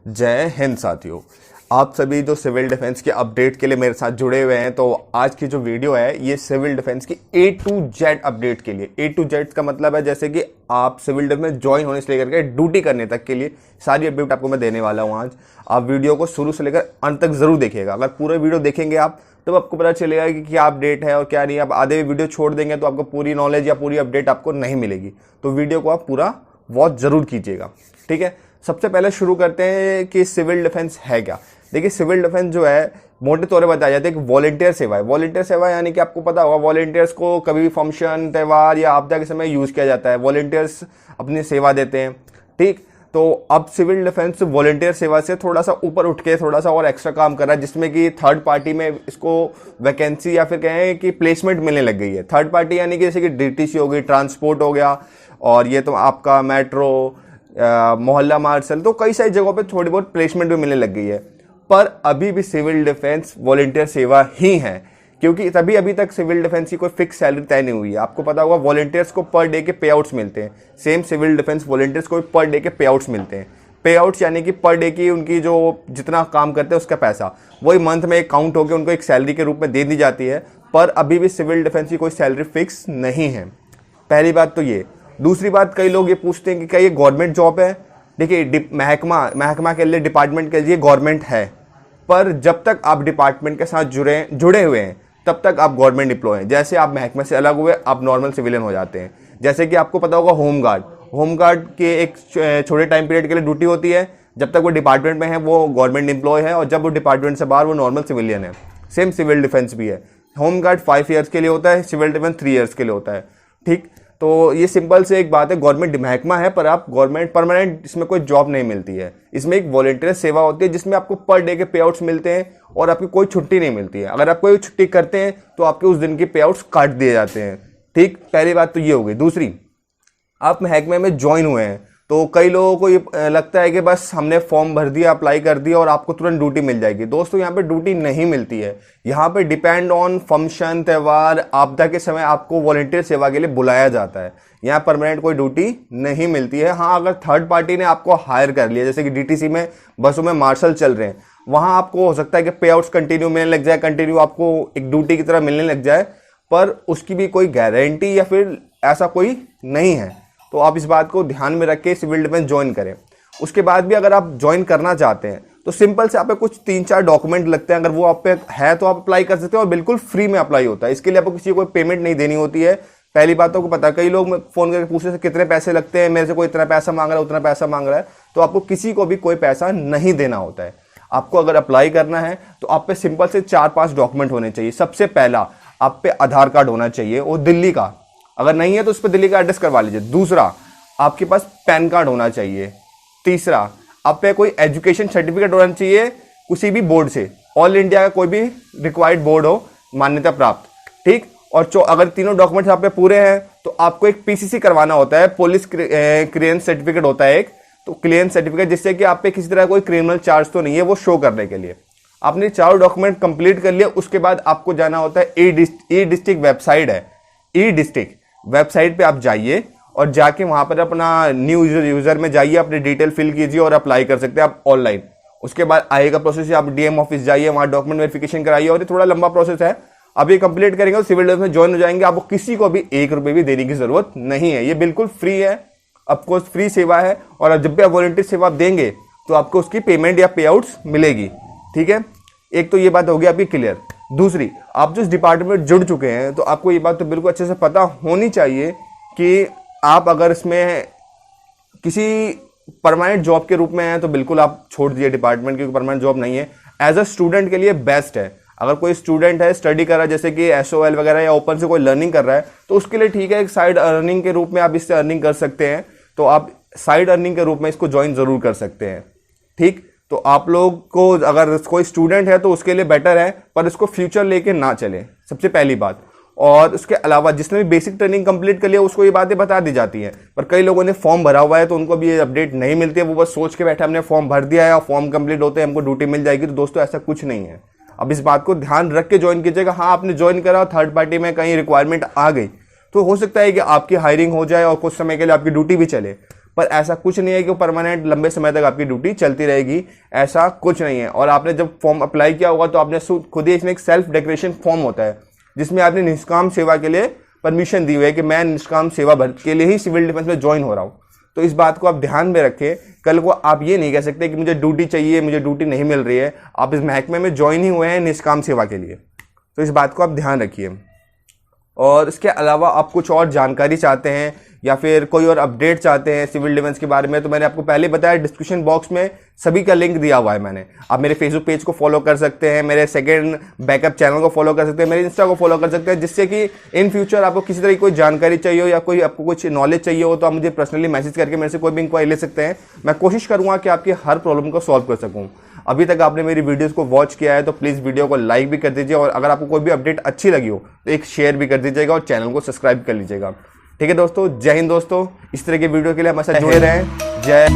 जय हिंद साथियों। आप सभी जो सिविल डिफेंस के अपडेट के लिए मेरे साथ जुड़े हुए हैं, तो आज की जो वीडियो है ये सिविल डिफेंस की ए टू जेड अपडेट के लिए। ए टू जेड का मतलब है जैसे कि आप सिविल डिफेंस में ज्वाइन होने से लेकर के ड्यूटी करने तक के लिए सारी अपडेट आपको मैं देने वाला हूँ आज। आप वीडियो को शुरू से लेकर अंत तक जरूर देखिएगा। अगर पूरा वीडियो देखेंगे आप तब आपको पता चलेगा कि क्या अपडेट है और क्या नहीं। आप आधे वीडियो छोड़ देंगे तो आपको पूरी नॉलेज या पूरी अपडेट आपको नहीं मिलेगी। तो वीडियो को आप पूरा वॉच जरूर कीजिएगा, ठीक है। सबसे पहले शुरू करते हैं कि सिविल डिफेंस है क्या। देखिए, सिविल डिफेंस जो है मोटे तौर पर बताया जाता है कि वॉलंटियर सेवा है। वॉलंटियर सेवा यानी कि आपको पता होगा वॉलंटियर्स को कभी भी फंक्शन, त्यौहार या आपदा के समय यूज किया जाता है। वॉलंटियर्स अपनी सेवा देते हैं, ठीक। तो अब सिविल डिफेंस वॉलंटियर सेवा से थोड़ा सा ऊपर उठ के थोड़ा सा और एक्स्ट्रा काम कर रहा है, जिसमें कि थर्ड पार्टी में इसको वैकेंसी या फिर कहें कि प्लेसमेंट मिलने लग गई है। थर्ड पार्टी यानी कि जैसे कि डीटीसी हो गई, ट्रांसपोर्ट हो गया, और ये तो आपका मेट्रो, मोहल्ला मार्शल, तो कई सारी जगहों पे थोड़ी बहुत प्लेसमेंट भी मिलने लग गई है। पर अभी भी सिविल डिफेंस वॉलंटियर सेवा ही है, क्योंकि तभी अभी तक सिविल डिफेंस की कोई फिक्स सैलरी तय नहीं हुई है। आपको पता होगा वॉलंटियर्स को पर डे के पे आउट्स मिलते हैं। सेम सिविल डिफेंस वॉलंटियर्स को पर डे के पे आउट्स मिलते हैं। पे आउट्स यानी कि पर डे की उनकी जो जितना काम करते हैं उसका पैसा वही मंथ में एक काउंट होकर उनको एक सैलरी के रूप में दे दी जाती है। पर अभी भी सिविल डिफेंस की कोई सैलरी फिक्स नहीं है। पहली बात तो ये। दूसरी बात, कई लोग ये पूछते हैं कि क्या ये गवर्नमेंट जॉब है। देखिए, महकमा के लिए, डिपार्टमेंट के लिए गवर्नमेंट है, पर जब तक आप डिपार्टमेंट के साथ जुड़े हुए हैं तब तक आप गवर्नमेंट एम्प्लॉय हैं। जैसे आप महकमे से अलग हुए आप नॉर्मल सिविलियन हो जाते हैं। जैसे कि आपको पता होगा होमगार्ड के एक छोटे टाइम पीरियड के लिए ड्यूटी होती है। जब तक वो डिपार्टमेंट में है वो गवर्नमेंट एम्प्लॉय है, और जब वो डिपार्टमेंट से बाहर वो नॉर्मल सिविलियन है। सेम सिविल डिफेंस भी है। होमगार्ड 5 ईयर्स के लिए होता है, सिविल डिफेंस 3 ईयर्स के लिए होता है, ठीक। तो ये सिंपल से एक बात है, गवर्नमेंट महकमा है पर आप गवर्नमेंट परमानेंट इसमें कोई जॉब नहीं मिलती है। इसमें एक वॉलंटियर सेवा होती है जिसमें आपको पर डे के पे आउट्स मिलते हैं और आपकी कोई छुट्टी नहीं मिलती है। अगर आप कोई छुट्टी करते हैं तो आपके उस दिन के पे आउट्स काट दिए जाते हैं, ठीक। पहली बात तो ये हो गई। दूसरी, आप महकमे में ज्वाइन हुए हैं तो कई लोगों को ये लगता है कि बस हमने फॉर्म भर दिया, अप्लाई कर दिया और आपको तुरंत ड्यूटी मिल जाएगी। दोस्तों, यहाँ पे ड्यूटी नहीं मिलती है। यहाँ पे डिपेंड ऑन फंक्शन, त्यौहार, आपदा के समय आपको वॉलंटियर सेवा के लिए बुलाया जाता है। यहाँ परमानेंट कोई ड्यूटी नहीं मिलती है। हाँ, अगर थर्ड पार्टी ने आपको हायर कर लिया, जैसे कि डीटीसी में बसों में मार्शल चल रहे हैं, वहां आपको हो सकता है कि पे आउट्स कंटिन्यू मिलने लग जाए, कंटिन्यू आपको एक ड्यूटी की तरह मिलने लग जाए, पर उसकी भी कोई गारंटी या फिर ऐसा कोई नहीं है। तो आप इस बात को ध्यान में रख के सिविल डिफेंस ज्वाइन करें। उसके बाद भी अगर आप ज्वाइन करना चाहते हैं तो सिंपल से आप पे कुछ 3-4 डॉक्यूमेंट लगते हैं। अगर वो आप पे है तो आप अप्लाई कर सकते हैं, और बिल्कुल फ्री में अप्लाई होता है। इसके लिए आपको किसी को कोई पेमेंट नहीं देनी होती है। पहली बात तो आपको पता है, कई लोग फोन करके पूछते हैं कितने पैसे लगते हैं, मेरे से कोई इतना पैसा मांग रहा है, उतना पैसा मांग रहा है। तो आपको किसी को भी कोई पैसा नहीं देना होता है। आपको अगर अप्लाई करना है तो आप पे सिंपल से 4-5 डॉक्यूमेंट होने चाहिए। सबसे पहला, आप पे आधार कार्ड होना चाहिए, वो दिल्ली का। अगर नहीं है तो उस पर दिल्ली का एड्रेस करवा लीजिए। दूसरा, आपके पास पैन कार्ड होना चाहिए। तीसरा, आप पे कोई एजुकेशन सर्टिफिकेट होना चाहिए किसी भी बोर्ड से, ऑल इंडिया का कोई भी रिक्वायर्ड बोर्ड हो, मान्यता प्राप्त, ठीक। और अगर तीनों डॉक्यूमेंट्स आप पे पूरे हैं तो आपको एक पीसीसी करवाना होता है, पुलिस क्लियरेंस सर्टिफिकेट होता है एक, तो क्लियरेंस सर्टिफिकेट, जिससे कि आप पे किसी तरह कोई क्रिमिनल चार्ज तो नहीं है, वो शो करने के लिए। आपने 4 डॉक्यूमेंट कंप्लीट कर लिया। उसके बाद आपको जाना होता है ई डिस्ट्रिक्ट वेबसाइट है, ई डिस्ट्रिक्ट वेबसाइट पे आप जाइए और जाके वहां पर अपना न्यू यूजर में जाइए, अपनी डिटेल फिल कीजिए और अप्लाई कर सकते हैं आप ऑनलाइन। उसके बाद आएगा प्रोसेस, आप डीएम ऑफिस जाइए, वहां डॉक्यूमेंट वेरिफिकेशन कराइए, और ये थोड़ा लंबा प्रोसेस है। अब ये कंप्लीट करेंगे तो सिविल डिफेंस में ज्वाइन हो जाएंगे। आपको किसी को भी 1 रुपए भी देने की जरूरत नहीं है। ये बिल्कुल फ्री है, ऑफकोर्स फ्री सेवा है। और जब भी आप वॉलंटियर सेवा देंगे तो आपको उसकी पेमेंट या पे आउट्स मिलेगी, ठीक है। एक तो ये बात होगी आपकी क्लियर। दूसरी, आप जिस डिपार्टमेंट में जुड़ चुके हैं तो आपको ये बात तो बिल्कुल अच्छे से पता होनी चाहिए कि आप अगर इसमें किसी परमानेंट जॉब के रूप में हैं तो बिल्कुल आप छोड़ दीजिए डिपार्टमेंट, क्योंकि परमानेंट जॉब नहीं है। एज अ स्टूडेंट के लिए बेस्ट है। अगर कोई स्टूडेंट है, स्टडी कर रहा है, जैसे कि एसओएल वगैरह या ओपन से कोई लर्निंग कर रहा है, तो उसके लिए ठीक है, एक साइड अर्निंग के रूप में आप इससे अर्निंग कर सकते हैं। तो आप साइड अर्निंग के रूप में इसको ज्वाइन जरूर कर सकते हैं, ठीक। तो आप लोग को अगर कोई स्टूडेंट है तो उसके लिए बेटर है, पर इसको फ्यूचर लेके ना चले, सबसे पहली बात। और उसके अलावा जिसने भी बेसिक ट्रेनिंग कंप्लीट कर लिया उसको ये बातें बता दी जाती हैं, पर कई लोगों ने फॉर्म भरा हुआ है तो उनको भी ये अपडेट नहीं मिलती है। वो बस सोच के बैठे हमने फॉर्म भर दिया है और फॉर्म कंप्लीट होते हैं हमको ड्यूटी मिल जाएगी। तो दोस्तों, ऐसा कुछ नहीं है। अब इस बात को ध्यान रख के ज्वाइन कीजिएगा। हाँ, आपने ज्वाइन करा, थर्ड पार्टी में कहीं रिक्वायरमेंट आ गई तो हो सकता है कि आपकी हायरिंग हो जाए और कुछ समय के लिए आपकी ड्यूटी भी चले, पर ऐसा कुछ नहीं है कि वो परमानेंट लंबे समय तक आपकी ड्यूटी चलती रहेगी, ऐसा कुछ नहीं है। और आपने जब फॉर्म अप्लाई किया होगा तो आपने खुद ही इसमें एक सेल्फ डिक्लेरेशन फॉर्म होता है जिसमें आपने निष्काम सेवा के लिए परमिशन दी हुई है कि मैं निष्काम सेवा के लिए ही सिविल डिफेंस में ज्वाइन हो रहा हूँ। तो इस बात को आप ध्यान में रखें, कल को आप ये नहीं कह सकते कि मुझे ड्यूटी चाहिए, मुझे ड्यूटी नहीं मिल रही है। आप इस महकमे में ज्वाइन ही हुए हैं निष्काम सेवा के लिए, तो इस बात को आप ध्यान रखिए। और इसके अलावा आप कुछ और जानकारी चाहते हैं या फिर कोई और अपडेट चाहते हैं सिविल डिफेंस के बारे में, तो मैंने आपको पहले बताया डिस्क्रिप्शन बॉक्स में सभी का लिंक दिया हुआ है मैंने। आप मेरे फेसबुक पेज को फॉलो कर सकते हैं, मेरे सेकंड बैकअप चैनल को फॉलो कर सकते हैं, मेरे इंस्टा को फॉलो कर सकते हैं, जिससे कि इन फ्यूचर आपको किसी तरह की कोई जानकारी चाहिए हो या कोई आपको कुछ नॉलेज चाहिए हो तो आप मुझे पर्सनली मैसेज करके मेरे से कोई भी इंक्वायरी ले सकते हैं। मैं कोशिश करूंगा कि आपकी हर प्रॉब्लम को सॉल्व कर सकूं। अभी तक आपने मेरी वीडियोस को वॉच किया है तो प्लीज़ वीडियो को लाइक भी कर दीजिए, और अगर आपको कोई भी अपडेट अच्छी लगी हो तो एक शेयर भी कर दीजिएगा और चैनल को सब्सक्राइब कर लीजिएगा। ठीक है दोस्तों, जय हिंद दोस्तों। इस तरह के वीडियो के लिए हमारे साथ जुड़े रहें। जय